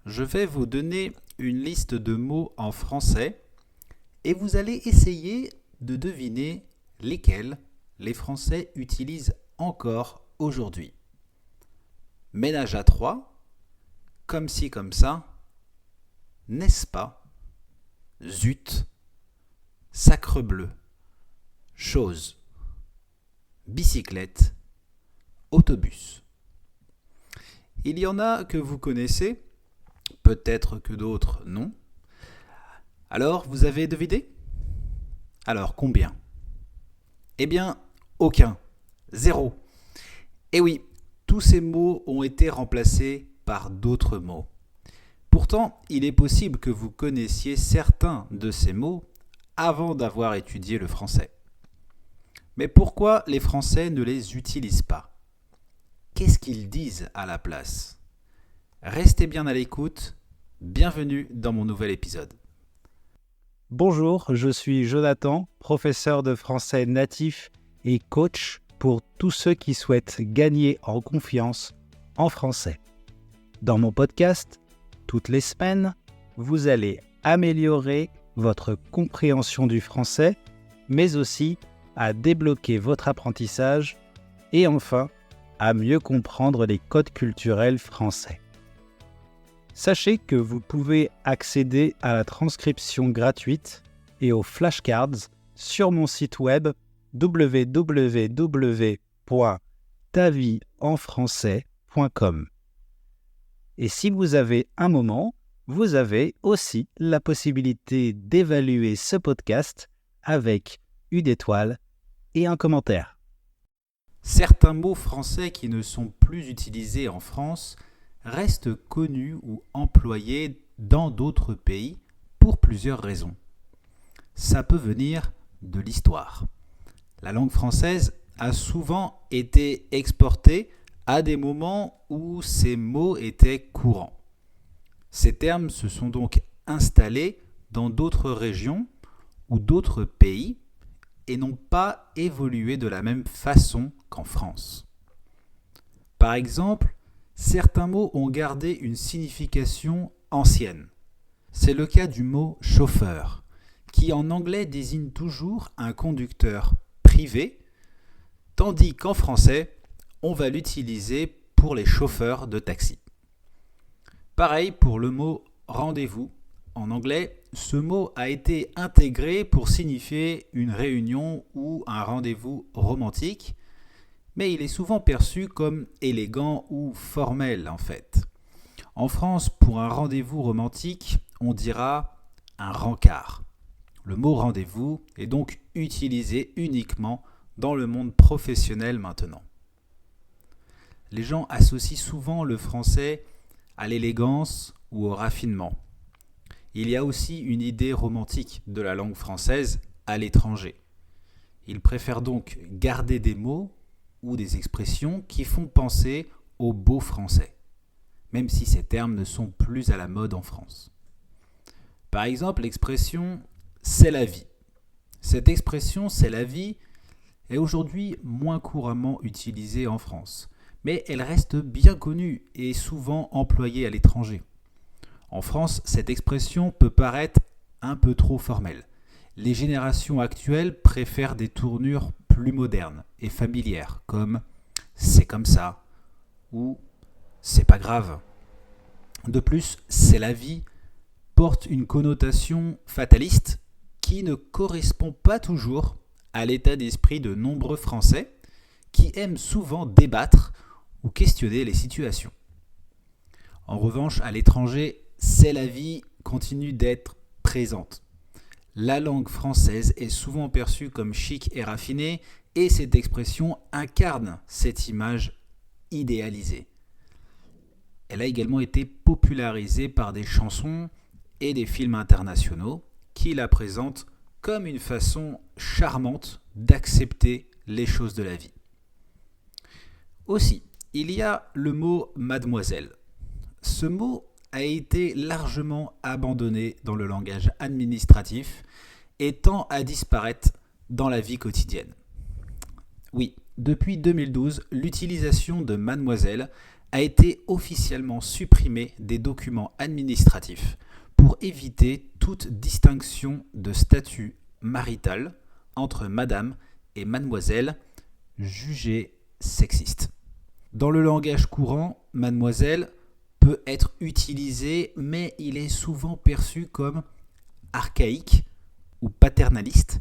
je vais vous donner une liste de mots en français et vous allez essayer de deviner lesquels les Français utilisent encore aujourd'hui. Ménage à trois, comme ci comme ça, n'est-ce pas, zut, sacrebleu, chose, bicyclette, autobus. Il y en a que vous connaissez, peut-être que d'autres non. Alors, vous avez deviné ? Alors, combien ? Eh bien, aucun. Zéro. Et oui, tous ces mots ont été remplacés par d'autres mots. Pourtant, il est possible que vous connaissiez certains de ces mots avant d'avoir étudié le français. Mais pourquoi les Français ne les utilisent pas ? Qu'est-ce qu'ils disent à la place ? Restez bien à l'écoute. Bienvenue dans mon nouvel épisode. Bonjour, je suis Jonathan, professeur de français natif et coach pour tous ceux qui souhaitent gagner en confiance en français. Dans mon podcast, toutes les semaines, vous allez améliorer votre compréhension du français, mais aussi à débloquer votre apprentissage et enfin à mieux comprendre les codes culturels français. Sachez que vous pouvez accéder à la transcription gratuite et aux flashcards sur mon site web www.tavieenfrançais.com. Et si vous avez un moment, vous avez aussi la possibilité d'évaluer ce podcast avec une étoile et un commentaire. Certains mots français qui ne sont plus utilisés en France restent connus ou employés dans d'autres pays pour plusieurs raisons. Ça peut venir de l'histoire. La langue française a souvent été exportée à des moments où ces mots étaient courants. Ces termes se sont donc installés dans d'autres régions ou d'autres pays et n'ont pas évolué de la même façon qu'en France. Par exemple, certains mots ont gardé une signification ancienne. C'est le cas du mot chauffeur, qui en anglais désigne toujours un conducteur privé, tandis qu'en français, on va l'utiliser pour les chauffeurs de taxi. Pareil pour le mot rendez-vous. En anglais, ce mot a été intégré pour signifier une réunion ou un rendez-vous romantique, mais il est souvent perçu comme élégant ou formel en fait. En France, pour un rendez-vous romantique, on dira un rencard. Le mot rendez-vous est donc utilisé uniquement dans le monde professionnel maintenant. Les gens associent souvent le français à l'élégance ou au raffinement. Il y a aussi une idée romantique de la langue française à l'étranger. Ils préfèrent donc garder des mots ou des expressions qui font penser au beau français, même si ces termes ne sont plus à la mode en France. Par exemple, l'expression « c'est la vie ». Cette expression « c'est la vie » est aujourd'hui moins couramment utilisée en France, mais elle reste bien connue et souvent employée à l'étranger. En France, cette expression peut paraître un peu trop formelle. Les générations actuelles préfèrent des tournures plus modernes et familières, comme « c'est comme ça » ou « c'est pas grave ». De plus, « c'est la vie » porte une connotation fataliste qui ne correspond pas toujours à l'état d'esprit de nombreux Français qui aiment souvent débattre ou questionner les situations. En revanche, à l'étranger, « c'est la vie » continue d'être présente. La langue française est souvent perçue comme chic et raffinée et cette expression incarne cette image idéalisée. Elle a également été popularisée par des chansons et des films internationaux qui la présentent comme une façon charmante d'accepter les choses de la vie. Aussi, il y a le mot mademoiselle. Ce mot a été largement abandonné dans le langage administratif et tend à disparaître dans la vie quotidienne. Oui, depuis 2012, l'utilisation de mademoiselle a été officiellement supprimé des documents administratifs pour éviter toute distinction de statut marital entre madame et mademoiselle jugée sexiste. Dans le langage courant, mademoiselle peut être utilisé, mais il est souvent perçu comme archaïque ou paternaliste,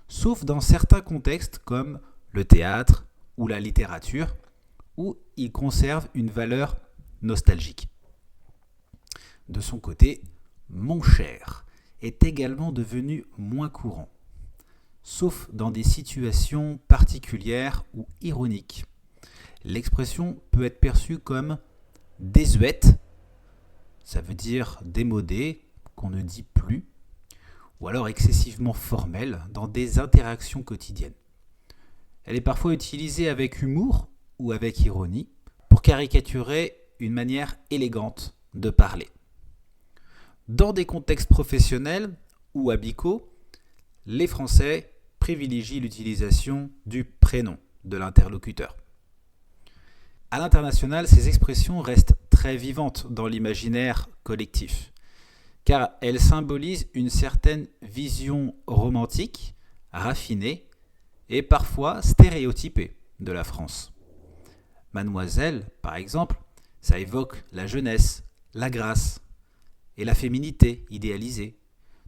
sauf dans certains contextes comme le théâtre ou la littérature, où il conserve une valeur nostalgique. De son côté, mon cher est également devenu moins courant, sauf dans des situations particulières ou ironiques. L'expression peut être perçue comme désuète, ça veut dire démodée, qu'on ne dit plus, ou alors excessivement formelle dans des interactions quotidiennes. Elle est parfois utilisée avec humour ou avec ironie pour caricaturer une manière élégante de parler. Dans des contextes professionnels ou amicaux, les Français privilégient l'utilisation du prénom de l'interlocuteur. À l'international, ces expressions restent très vivantes dans l'imaginaire collectif, car elles symbolisent une certaine vision romantique, raffinée et parfois stéréotypée de la France. Mademoiselle, par exemple, ça évoque la jeunesse, la grâce et la féminité idéalisée,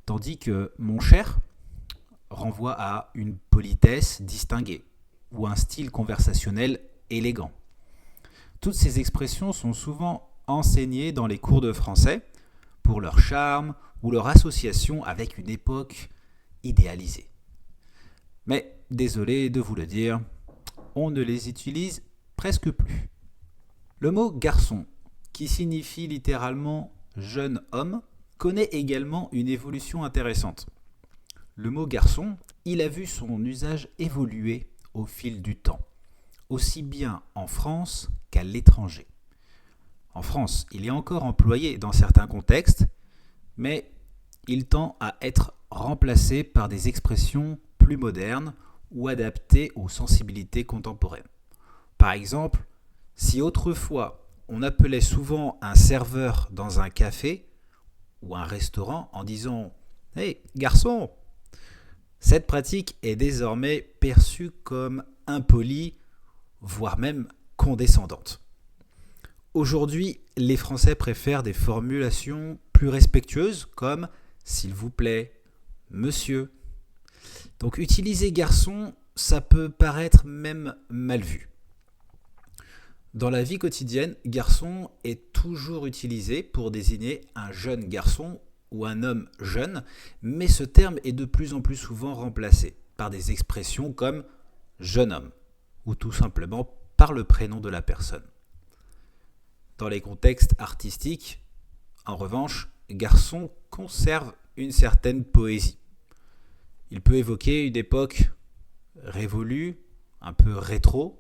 tandis que mon cher renvoie à une politesse distinguée ou un style conversationnel élégant. Toutes ces expressions sont souvent enseignées dans les cours de français pour leur charme ou leur association avec une époque idéalisée. Mais, désolé de vous le dire, on ne les utilise presque plus. Le mot garçon, qui signifie littéralement jeune homme, connaît également une évolution intéressante. Le mot garçon, il a vu son usage évoluer au fil du temps, aussi bien en France qu'à l'étranger. En France, il est encore employé dans certains contextes, mais il tend à être remplacé par des expressions plus modernes ou adaptées aux sensibilités contemporaines. Par exemple, si autrefois on appelait souvent un serveur dans un café ou un restaurant en disant « Hey, garçon !», cette pratique est désormais perçue comme impolie, voire même condescendante. Aujourd'hui, les Français préfèrent des formulations plus respectueuses comme « s'il vous plaît »,« monsieur ». Donc utiliser garçon, ça peut paraître même mal vu. Dans la vie quotidienne, garçon est toujours utilisé pour désigner un jeune garçon ou un homme jeune, mais ce terme est de plus en plus souvent remplacé par des expressions comme jeune homme ou tout simplement par le prénom de la personne. Dans les contextes artistiques, en revanche, garçon conserve une certaine poésie. Il peut évoquer une époque révolue, un peu rétro,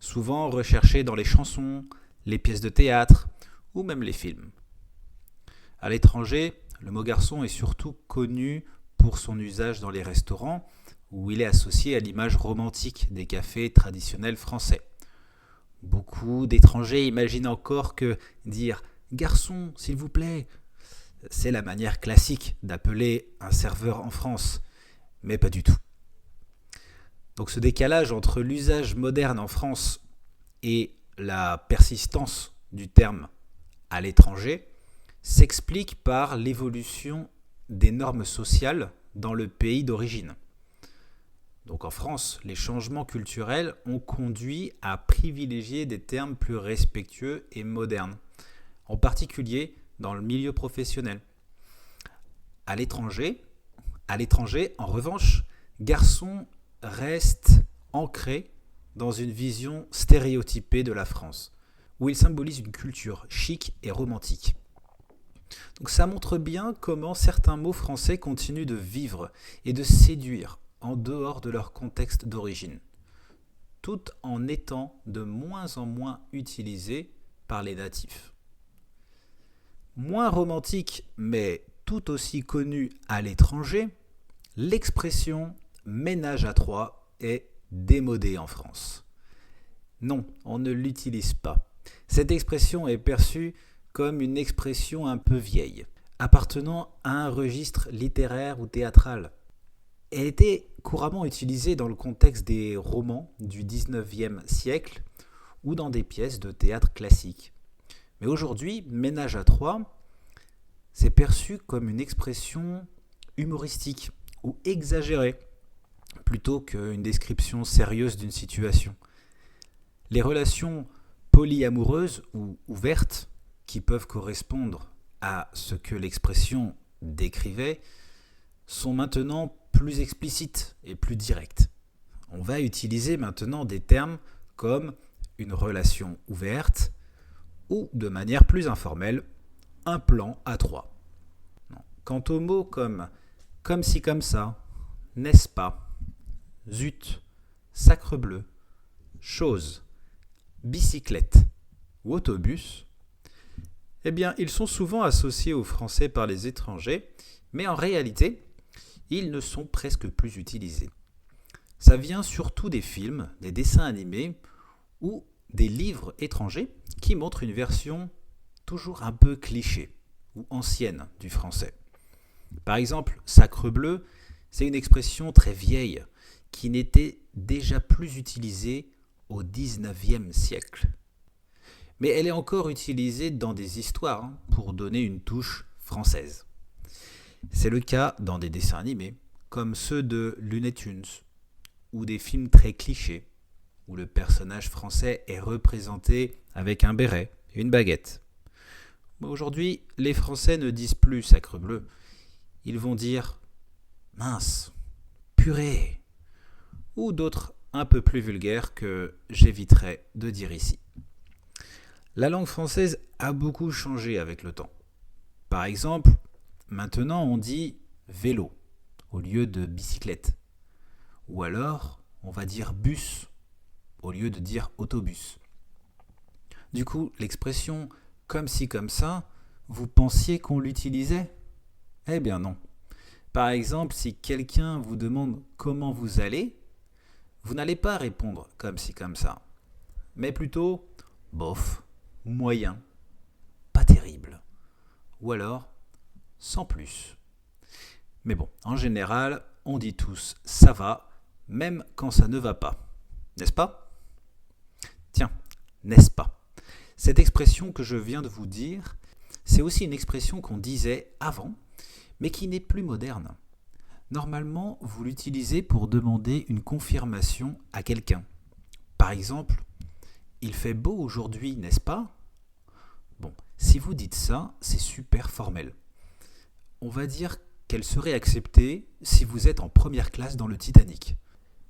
souvent recherchée dans les chansons, les pièces de théâtre ou même les films. À l'étranger, le mot garçon est surtout connu pour son usage dans les restaurants, où il est associé à l'image romantique des cafés traditionnels français. Beaucoup d'étrangers imaginent encore que dire « garçon, s'il vous plaît », c'est la manière classique d'appeler un serveur en France, mais pas du tout. Donc ce décalage entre l'usage moderne en France et la persistance du terme à l'étranger s'explique par l'évolution des normes sociales dans le pays d'origine. Donc en France, les changements culturels ont conduit à privilégier des termes plus respectueux et modernes, en particulier dans le milieu professionnel. À l'étranger, en revanche, garçon reste ancré dans une vision stéréotypée de la France, où il symbolise une culture chic et romantique. Donc ça montre bien comment certains mots français continuent de vivre et de séduire en dehors de leur contexte d'origine, tout en étant de moins en moins utilisés par les natifs. Moins romantique, mais tout aussi connu à l'étranger, l'expression « ménage à trois » est démodée en France. Non, on ne l'utilise pas. Cette expression est perçue comme une expression un peu vieille, appartenant à un registre littéraire ou théâtral. Elle était couramment utilisée dans le contexte des romans du XIXe siècle ou dans des pièces de théâtre classiques. Mais aujourd'hui, ménage à trois, c'est perçu comme une expression humoristique ou exagérée, plutôt qu'une description sérieuse d'une situation. Les relations polyamoureuses ou ouvertes, qui peuvent correspondre à ce que l'expression décrivait, sont maintenant plus explicites et plus directes. On va utiliser maintenant des termes comme une relation ouverte ou, de manière plus informelle, un plan à trois. Quant aux mots comme si comme ça, n'est-ce pas, zut, sacrebleu, chose, bicyclette ou autobus, eh bien, ils sont souvent associés au français par les étrangers, mais en réalité, ils ne sont presque plus utilisés. Ça vient surtout des films, des dessins animés ou des livres étrangers qui montrent une version toujours un peu cliché ou ancienne du français. Par exemple, sacrebleu, c'est une expression très vieille qui n'était déjà plus utilisée au XIXe siècle. Mais elle est encore utilisée dans des histoires pour donner une touche française. C'est le cas dans des dessins animés, comme ceux de Looney Tunes, ou des films très clichés, où le personnage français est représenté avec un béret et une baguette. Aujourd'hui, les Français ne disent plus sacrebleu, ils vont dire mince, purée, ou d'autres un peu plus vulgaires que j'éviterai de dire ici. La langue française a beaucoup changé avec le temps. Par exemple, maintenant on dit vélo au lieu de bicyclette. Ou alors, on va dire bus au lieu de dire autobus. Du coup, l'expression comme ci comme ça, vous pensiez qu'on l'utilisait ? Eh bien non. Par exemple, si quelqu'un vous demande comment vous allez, vous n'allez pas répondre comme ci comme ça, mais plutôt bof, moyen, pas terrible, ou alors sans plus. Mais bon, en général, on dit tous ça va, même quand ça ne va pas, n'est-ce pas ? Tiens, n'est-ce pas ? Cette expression que je viens de vous dire, c'est aussi une expression qu'on disait avant, mais qui n'est plus moderne. Normalement, vous l'utilisez pour demander une confirmation à quelqu'un. Par exemple, il fait beau aujourd'hui, n'est-ce pas ? Bon, si vous dites ça, c'est super formel. On va dire qu'elle serait acceptée si vous êtes en première classe dans le Titanic.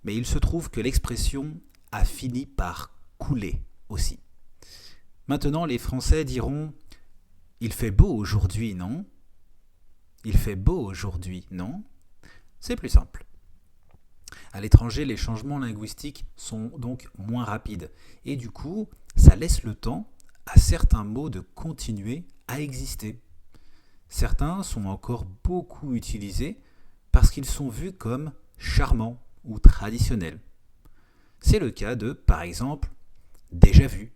Mais il se trouve que l'expression a fini par couler aussi. Maintenant, les Français diront « Il fait beau aujourd'hui, non ? Il fait beau aujourd'hui, non ?» C'est plus simple. À l'étranger, les changements linguistiques sont donc moins rapides. Et du coup, ça laisse le temps à certains mots de continuer à exister. Certains sont encore beaucoup utilisés parce qu'ils sont vus comme charmants ou traditionnels. C'est le cas de, par exemple, déjà vu,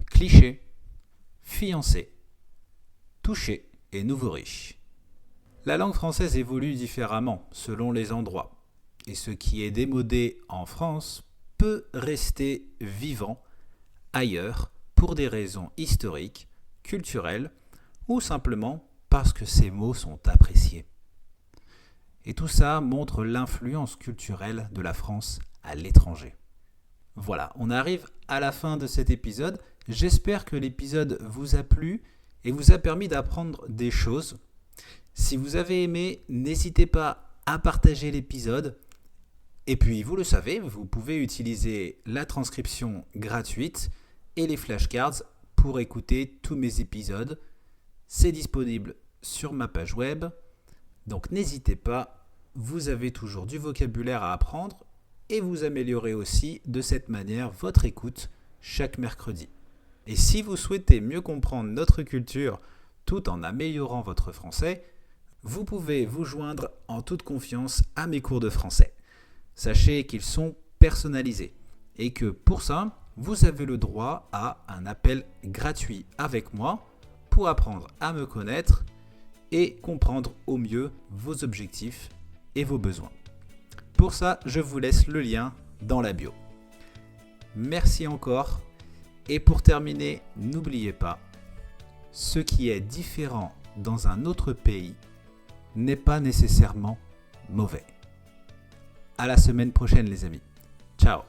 cliché, fiancé, touché et nouveau riche. La langue française évolue différemment selon les endroits, et ce qui est démodé en France peut rester vivant ailleurs pour des raisons historiques, culturelles ou simplement parce que ces mots sont appréciés. Et tout ça montre l'influence culturelle de la France à l'étranger. Voilà, on arrive à la fin de cet épisode. J'espère que l'épisode vous a plu et vous a permis d'apprendre des choses. Si vous avez aimé, n'hésitez pas à partager l'épisode. Et puis, vous le savez, vous pouvez utiliser la transcription gratuite et les flashcards pour écouter tous mes épisodes. C'est disponible sur ma page web. Donc, n'hésitez pas, vous avez toujours du vocabulaire à apprendre et vous améliorez aussi de cette manière votre écoute chaque mercredi. Et si vous souhaitez mieux comprendre notre culture tout en améliorant votre français, vous pouvez vous joindre en toute confiance à mes cours de français. Sachez qu'ils sont personnalisés et que pour ça, vous avez le droit à un appel gratuit avec moi pour apprendre à me connaître et comprendre au mieux vos objectifs et vos besoins. Pour ça, je vous laisse le lien dans la bio. Merci encore. Et pour terminer, n'oubliez pas, ce qui est différent dans un autre pays n'est pas nécessairement mauvais. À la semaine prochaine les amis. Ciao.